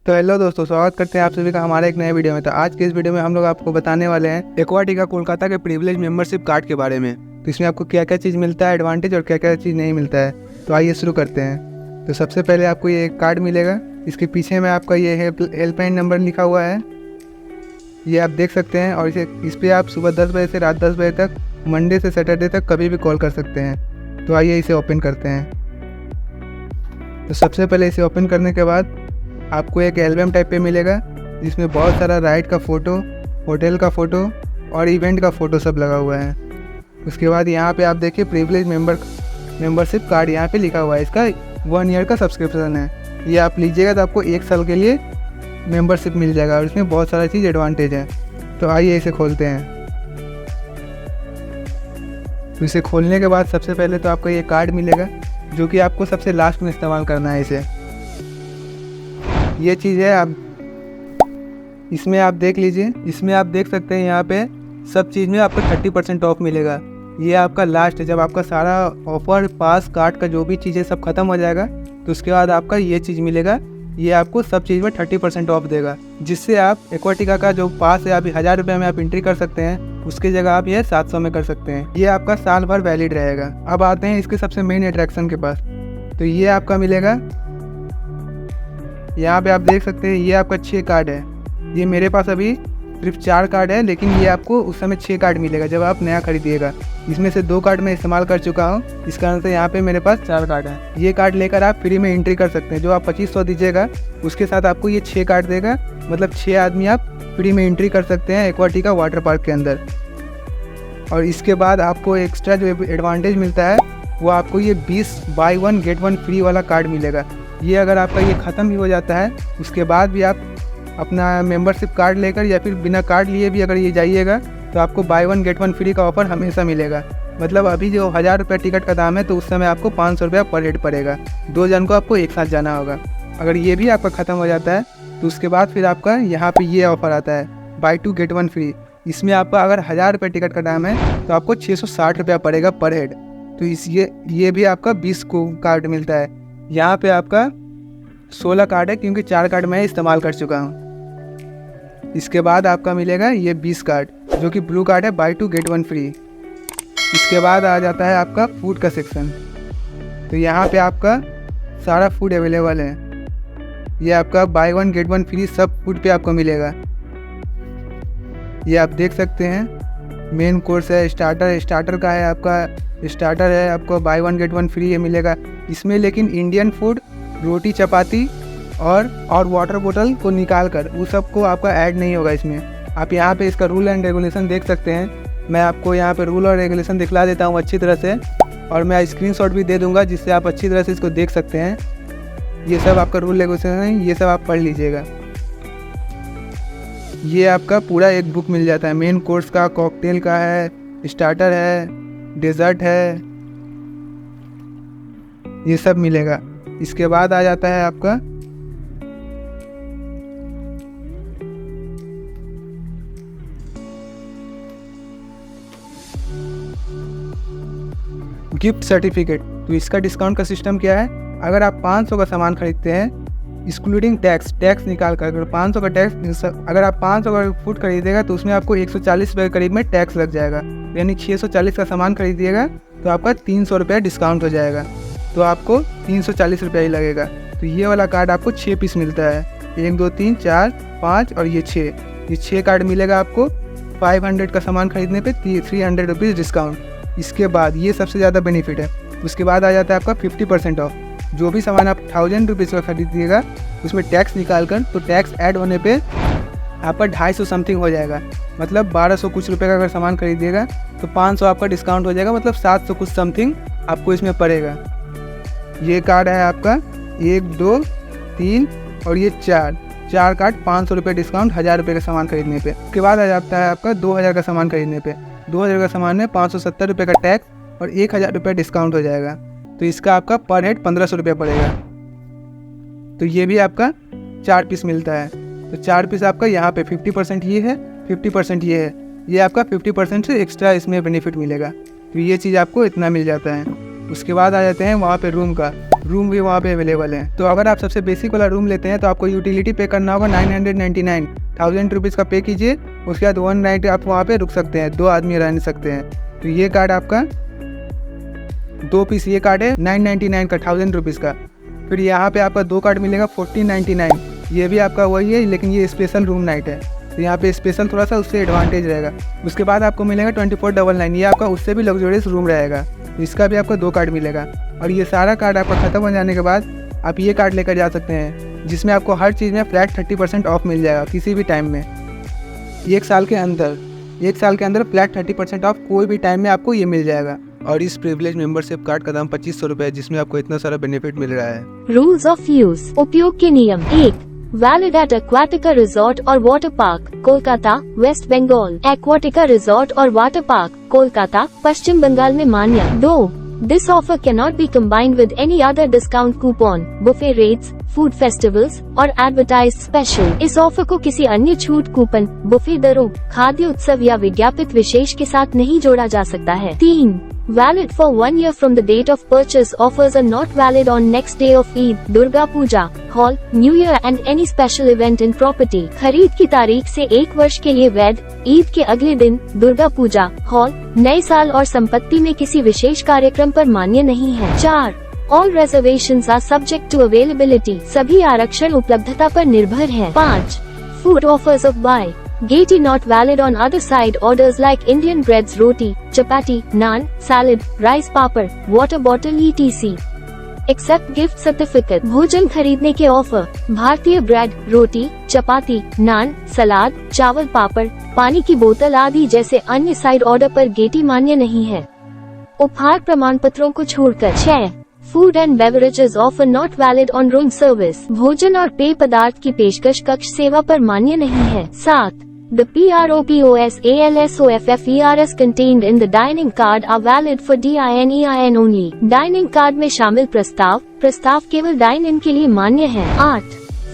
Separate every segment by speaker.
Speaker 1: तो हेलो दोस्तों, स्वागत करते हैं आप सभी का हमारे एक नए वीडियो में। तो आज के इस वीडियो में हम लोग आपको बताने वाले हैं एक्वाटिका कोलकाता के प्रिविलेज मेंबरशिप कार्ड के बारे में। तो इसमें आपको क्या क्या चीज़ मिलता है एडवांटेज और क्या क्या चीज़ नहीं मिलता है। तो आइए शुरू करते हैं। तो सबसे पहले आपको ये कार्ड मिलेगा। इसके पीछे में आपका ये हेल्पलाइन नंबर लिखा हुआ है, ये आप देख सकते हैं। और इस पर आप सुबह 10 बजे से रात 10 बजे तक, मंडे से सैटरडे तक कभी भी कॉल कर सकते हैं। तो आइए इसे ओपन करते हैं। तो सबसे पहले इसे ओपन करने के बाद आपको एक एल्बम टाइप पे मिलेगा, जिसमें बहुत सारा राइड का फ़ोटो, होटल का फ़ोटो और इवेंट का फ़ोटो सब लगा हुआ है। उसके बाद यहाँ पे आप देखिए प्रिविलेज मेंबरशिप कार्ड यहाँ पे लिखा हुआ है। इसका 1 ईयर का सब्सक्रिप्शन है। ये आप लीजिएगा तो आपको 1 साल के लिए मेंबरशिप मिल जाएगा और इसमें बहुत सारा चीज़ एडवांटेज है। तो आइए इसे खोलते हैं। तो इसे खोलने के बाद सबसे पहले तो आपको ये कार्ड मिलेगा, जो कि आपको सबसे लास्ट में इस्तेमाल करना है इसे। ये चीज़ है, आप इसमें आप देख लीजिए, इसमें आप देख सकते हैं यहाँ पे सब चीज़ में आपको 30% ऑफ मिलेगा। ये आपका लास्ट है, जब आपका सारा ऑफर पास कार्ड का जो भी चीज़ें सब खत्म हो जाएगा तो उसके बाद आपका ये चीज़ मिलेगा। ये आपको सब चीज़ में 30% ऑफ देगा, जिससे आप एक्वाटिका का जो पास है अभी 1000 रुपये में आप एंट्री कर सकते हैं, उसकी जगह आप ये 700 में कर सकते हैं। ये आपका साल भर वैलिड रहेगा। अब आते हैं इसके सबसे मेन अट्रैक्शन के पास। तो ये आपका मिलेगा, यहाँ पे आप देख सकते हैं ये आपका 6 कार्ड है। ये मेरे पास अभी सिर्फ 4 कार्ड है, लेकिन ये आपको उस समय 6 कार्ड मिलेगा जब आप नया खरीदिएगा। इसमें से 2 कार्ड मैं इस्तेमाल कर चुका हूँ, इस कारण से यहाँ पे मेरे पास 4 कार्ड है। ये कार्ड लेकर आप फ्री में एंट्री कर सकते हैं। जो आप 2500 दीजिएगा उसके साथ आपको ये 6 कार्ड देगा, मतलब 6 आदमी आप फ्री में एंट्री कर सकते हैं एक्वाटिका वाटर पार्क के अंदर। और इसके बाद आपको एक्स्ट्रा जो एडवांटेज मिलता है वो आपको ये 20 बाई 1 गेट 1 फ्री वाला कार्ड मिलेगा। ये अगर आपका ये ख़त्म भी हो जाता है उसके बाद भी आप अपना मेंबरशिप कार्ड लेकर या फिर बिना कार्ड लिए भी अगर ये जाइएगा तो आपको बाई 1 गेट 1 फ्री का ऑफ़र हमेशा मिलेगा। मतलब अभी जो 1000 रुपये टिकट का दाम है तो उस समय आपको 500 रुपया पर हेड पड़ेगा। 2 जन को आपको एक साथ जाना होगा। अगर ये भी आपका ख़त्म हो जाता है तो उसके बाद फिर आपका यहाँ पर ये ऑफ़र आता है बाई 2 गेट 1 फ्री। इसमें आपका अगर 1000 रुपये टिकट का दाम है तो आपको 660 रुपया पड़ेगा पर हेड। तो ये भी आपका 20 को कार्ड मिलता है। यहाँ पे आपका 16 कार्ड है, क्योंकि 4 कार्ड मैं इस्तेमाल कर चुका हूँ। इसके बाद आपका मिलेगा ये 20 कार्ड, जो कि ब्लू कार्ड है, बाई 2 गेट 1 फ्री। इसके बाद आ जाता है आपका फूड का सेक्शन। तो यहाँ पे आपका सारा फूड अवेलेबल है। ये आपका बाई 1 गेट 1 फ्री सब फूड पे आपको मिलेगा। ये आप देख सकते हैं मेन कोर्स है, स्टार्टर का है, आपका स्टार्टर है, आपको बाई 1 गेट 1 फ्री ये मिलेगा। इसमें लेकिन इंडियन फूड, रोटी चपाती और वाटर बोतल को निकाल कर वो सबको आपका ऐड नहीं होगा इसमें। आप यहाँ पे इसका रूल एंड रेगुलेशन देख सकते हैं। मैं आपको यहाँ पे रूल और रेगुलेशन दिखला देता हूँ अच्छी तरह से, और मैं स्क्रीनशॉट भी दे दूँगा जिससे आप अच्छी तरह से इसको देख सकते हैं। ये सब आपका रूल रेगुलेशन है, ये सब आप पढ़ लीजिएगा। ये आपका पूरा एक बुक मिल जाता है। मेन कोर्स का, कॉकटेल का है, स्टार्टर है, डेजर्ट है, ये सब मिलेगा। इसके बाद आ जाता है आपका गिफ्ट सर्टिफिकेट। तो इसका डिस्काउंट का सिस्टम क्या है, अगर आप 500 का सामान खरीदते हैं इंक्लूडिंग टैक्स निकाल कर, अगर 500 का टैक्स, अगर आप 500 का फूड खरीदिएगा तो उसमें आपको 140 रुपये के करीब में टैक्स लग जाएगा। यानी 640 का सामान खरीदिएगा तो आपका 300 रुपये डिस्काउंट हो जाएगा, तो आपको 340 रुपया ही लगेगा। तो ये वाला कार्ड आपको 6 पीस मिलता है, 1 2 3 4 5 और ये 6। ये 6 कार्ड मिलेगा आपको 500 का सामान खरीदने पे 300 रुपीज़ डिस्काउंट। इसके बाद ये सबसे ज़्यादा बेनिफिट है। उसके बाद आ जाता है आपका 50% ऑफ। जो भी सामान आप 1000 रुपीज़ का खरीदिएगा उसमें टैक्स निकाल कर, तो टैक्स ऐड होने पे आपका 250 समथिंग हो जाएगा। मतलब 1200 कुछ रुपये का अगर सामान खरीदिएगा तो 500 आपका डिस्काउंट हो जाएगा, मतलब 700 कुछ समथिंग आपको इसमें पड़ेगा। ये कार्ड है आपका 1 2 3 और ये 4 कार्ड 500 रुपये डिस्काउंट 1000 रुपये का सामान खरीदने पे। उसके बाद आ जाता है आपका 2000 का सामान खरीदने पे। 2000 का सामान में 570 रुपये का टैक्स और 1000 रुपये डिस्काउंट हो जाएगा। तो इसका आपका पर हेड 1500 रुपये पड़ेगा। तो ये भी आपका 4 पीस मिलता है। तो 4 पीस आपका यहाँ पे 50% ये है, 50% ये है, ये आपका 50% से एक्स्ट्रा इसमें बेनिफिट मिलेगा। तो ये चीज़ आपको इतना मिल जाता है। उसके बाद आ जाते हैं वहाँ पे रूम का, रूम भी वहाँ पे अवेलेबल है। तो अगर आप सबसे बेसिक वाला रूम लेते हैं तो आपको यूटिलिटी पे करना होगा 999 1000 रुपीज़ का पे कीजिए। उसके बाद 1 नाइट आप वहाँ पे रुक सकते हैं, 2 आदमी रह सकते हैं। तो ये कार्ड आपका 2 पीस ये कार्ड है 999 का, 1000 रुपीज़ का। फिर यहाँ पे आपका 2 कार्ड मिलेगा 1499, ये भी आपका वही है लेकिन ये स्पेशल रूम नाइट है, तो यहाँ पे स्पेशल थोड़ा सा उससे एडवांटेज रहेगा। उसके बाद आपको मिलेगा 2499, ये आपका उससे भी लग्जरियस रूम रहेगा, इसका भी आपको 2 कार्ड मिलेगा। और ये सारा कार्ड आपका ख़त्म हो जाने के बाद आप ये कार्ड लेकर जा सकते हैं जिसमें आपको हर चीज़ में फ्लैट 30% ऑफ मिल जाएगा किसी भी टाइम में। 1 साल के अंदर फ्लैट 30% ऑफ कोई भी टाइम में आपको ये मिल जाएगा। और इस प्रिविलेज मेंबरशिप कार्ड का दाम 2500 रुपये है, जिसमें आपको इतना सारा बेनिफिट मिल रहा है।
Speaker 2: रूल्स ऑफ यूज, उपयोग के नियम। 1. वैलिड एट एक्वाटिका रिजॉर्ट और water park, Kolkata, West Bengal. Aquatica resort और वाटर पार्क, कोलकाता, पश्चिम बंगाल में मान्य। 2. This offer cannot be combined with any other discount coupon, buffet rates, food festivals और एडवर्टाइज्ड स्पेशल। इस ऑफर को किसी अन्य छूट कूपन, बुफे दरों, खाद्य उत्सव या विज्ञापित विशेष के साथ नहीं जोड़ा जा सकता है। 3. Valid for 1 year from the date of purchase. Offers are not valid on next day of Eid, Durga Puja, Hall, New Year and any special event in property. खरीद की तारीख से 1 वर्ष के लिए वैध, ईद के अगले दिन, दुर्गा पूजा, हॉल, नए साल और संपत्ति में किसी विशेष कार्यक्रम पर मान्य नहीं है। 4. All reservations are subject to availability. सभी आरक्षण उपलब्धता पर निर्भर हैं। 5. Food offers of buy. Gaiety not valid on other side orders like Indian breads, roti, chapati, naan, salad, rice papad, water bottle etc. Except gift certificate. भोजन खरीदने के offer, भारतीय ब्रेड, रोटी, चपाती, नान, सलाद, चावल, पापड़, पानी की बोतल आदि जैसे अन्य साइड ऑर्डर पर गेटी मान्य नहीं है। उपहार प्रमाण पत्रों को छोड़कर। 6. Food and beverages offer not valid on room service. भोजन और पेय पदार्थ की पेशकश कक्ष सेवा पर मान्य नहीं है। 7. The PROPOSALSOFFERS contained in the dining card are valid for DINEIN only. Dining card में शामिल प्रस्ताव केवल डाइन इन के लिए मान्य है। 8.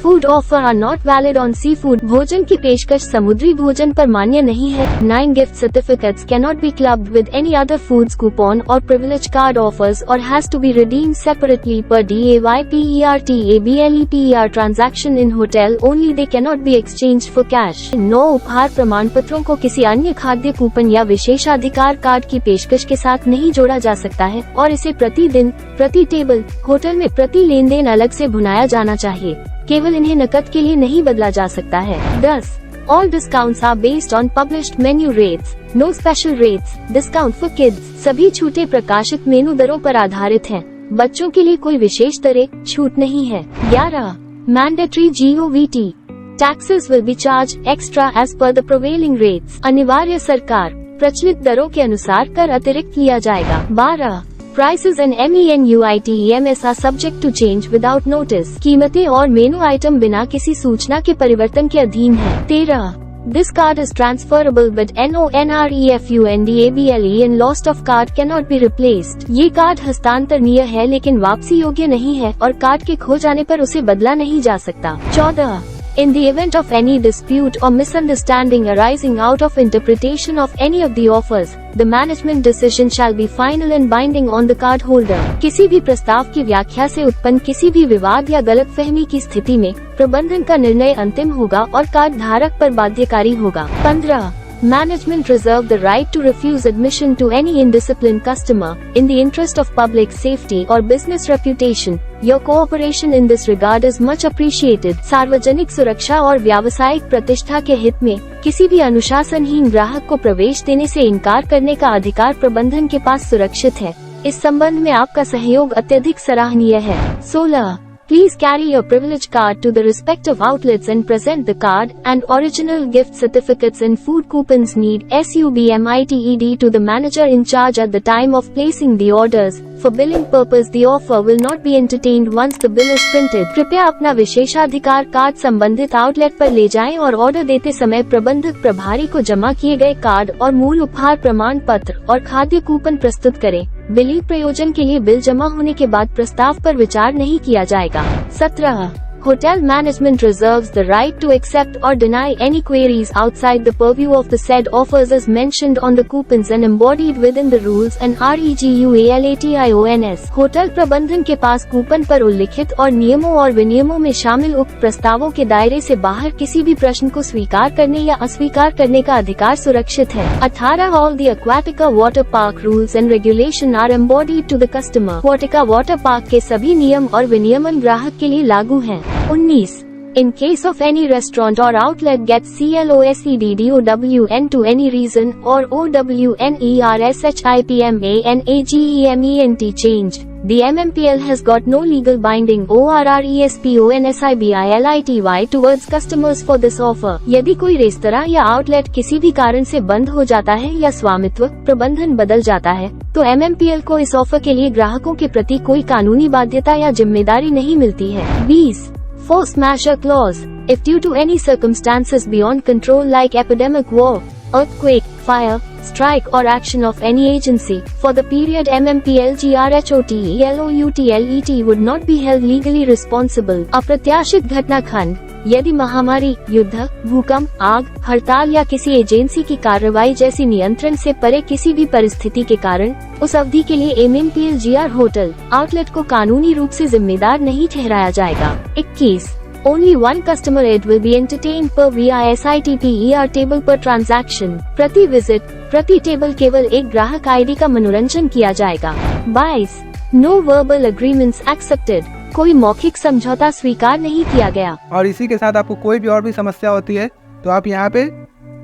Speaker 2: Food offer are not valid on seafood. भोजन की पेशकश समुद्री भोजन पर मान्य नहीं है। 9. Gift certificates cannot be clubbed with any other foods coupon और प्रिविलेज कार्ड ऑफर्स और has to be redeemed separately per DAYPERTABLEPER transaction in hotel only. They cannot be exchange for cash. 9. उपहार प्रमाण पत्रों को किसी अन्य खाद्य कूपन या विशेषाधिकार कार्ड की पेशकश के साथ नहीं जोड़ा जा सकता है और इसे प्रति दिन, प्रति टेबल, होटल में प्रति लेन देन अलग से भुनाया जाना चाहिए। केवल इन्हें नकद के लिए नहीं बदला जा सकता है। 10. All discounts are based on published menu rates. No special rates. Discount for kids. सभी छूटे प्रकाशित मेनू दरों पर आधारित हैं। बच्चों के लिए कोई विशेष दरें, छूट नहीं है। 11. Mandatory GOVT. Taxes will be charged extra as per the prevailing rates. अनिवार्य सरकार प्रचलित दरों के अनुसार कर अतिरिक्त लिया जाएगा। 12. Prices and MENUITEMS are subject to change without notice. कीमतें और मेनू आइटम बिना किसी सूचना के परिवर्तन के अधीन है। 13. This card is transferable but NONREFUNDABLE and lost of card cannot be replaced. ये कार्ड हस्तांतरणीय है लेकिन वापसी योग्य नहीं है और कार्ड के खो जाने पर उसे बदला नहीं जा सकता। 14. In the event of any dispute or misunderstanding arising out of interpretation of any of the offers, the management decision shall be final and binding on the card holder. किसी भी प्रस्ताव की व्याख्या से उत्पन्न किसी भी विवाद या गलतफहमी की स्थिति में प्रबंधन का निर्णय अंतिम होगा और कार्ड धारक पर बाध्यकारी होगा। 15. Management reserve the right to refuse admission to any indisciplined customer in the interest of public safety or business reputation. Your cooperation in this regard is much appreciated. सार्वजनिक सुरक्षा और व्यावसायिक प्रतिष्ठा के हित में किसी भी अनुशासनहीन ग्राहक को प्रवेश देने से इनकार करने का अधिकार प्रबंधन के पास सुरक्षित है। इस संबंध में आपका सहयोग अत्यधिक सराहनीय है। 16. Please carry your privilege card to the respective outlets and present the card and original gift certificates and food coupons need SUBMITED to the manager in charge at the time of placing the orders. For billing purpose the offer will not be entertained once the bill is printed. कृपया अपना विशेषाधिकार card संबंधित outlet पर ले जाएं और order देते समय प्रबंधक प्रभारी को जमा किए गए कार्ड और मूल उपहार प्रमाण पत्र और खाद्य कूपन प्रस्तुत करें। बिलिंग प्रयोजन के लिए बिल जमा होने के बाद प्रस्ताव पर विचार नहीं किया जाएगा। 17. Hotel management reserves the right to accept or deny any queries outside the purview of the said offers as mentioned on the coupons and embodied within the rules and REGUALATIONS। Hotel प्रबंधन के पास coupon पर उल्लिखित और नियमों और विनियमों में शामिल उक्त प्रस्तावों के दायरे से बाहर किसी भी प्रश्न को स्वीकार करने या अस्वीकार करने का अधिकार सुरक्षित है। 18 All the Aquatica Water Park rules and regulation are embodied to the customer। Aquatica Water Park के सभी नियम और विनियमन ग्राहक के लिए लागू हैं। 19 In case of any restaurant or outlet gets CLOSEDDOWN to any reason or OWNERSHIPMANAGEMENT changed, the MMPL has got no legal binding ORRESPONSIBILITY towards customers for this offer। यदि कोई रेस्तरां या आउटलेट किसी भी कारण से बंद हो जाता है या स्वामित्व प्रबंधन बदल जाता है, तो MMPL को इस ऑफर के लिए ग्राहकों के प्रति कोई कानूनी बाध्यता या जिम्मेदारी नहीं मिलती है। 20 Force majeure clause। If due to any circumstances beyond control like epidemic, war, earthquake, fire, strike or action of any agency, for the period MMPL GRHOTELOUTLET would not be held legally responsible। अप्रत्याशित घटना खंड, यदि महामारी, युद्ध, भूकंप, आग, हड़ताल या किसी एजेंसी की कार्रवाई जैसी नियंत्रण से परे किसी भी परिस्थिति के कारण उस अवधि के लिए MMPL GR होटल आउटलेट को कानूनी रूप से जिम्मेदार नहीं ठहराया जाएगा। 21 Only one customer aid will be entertained per VISITPER table per transaction। प्रति विजिट प्रति टेबल केवल एक ग्राहक आईडी का मनोरंजन किया जाएगा। 22 No verbal agreements accepted। कोई मौखिक समझौता स्वीकार नहीं किया गया।
Speaker 1: और इसी के साथ आपको कोई भी और भी समस्या होती है तो आप यहाँ पे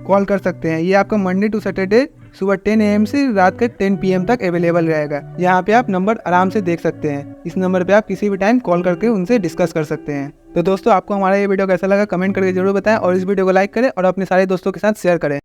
Speaker 1: कॉल कर सकते हैं। ये आपका मंडे टू सैटरडे सुबह 10 AM से रात के 10 PM तक अवेलेबल रहेगा। यहाँ पे आप नंबर आराम से देख सकते हैं। इस नंबर पे आप किसी भी टाइम कॉल करके उनसे डिस्कस कर सकते हैं। तो दोस्तों, आपको हमारा ये वीडियो कैसा लगा कमेंट करके जरूर बताएं और इस वीडियो को लाइक करें और अपने सारे दोस्तों के साथ शेयर करें।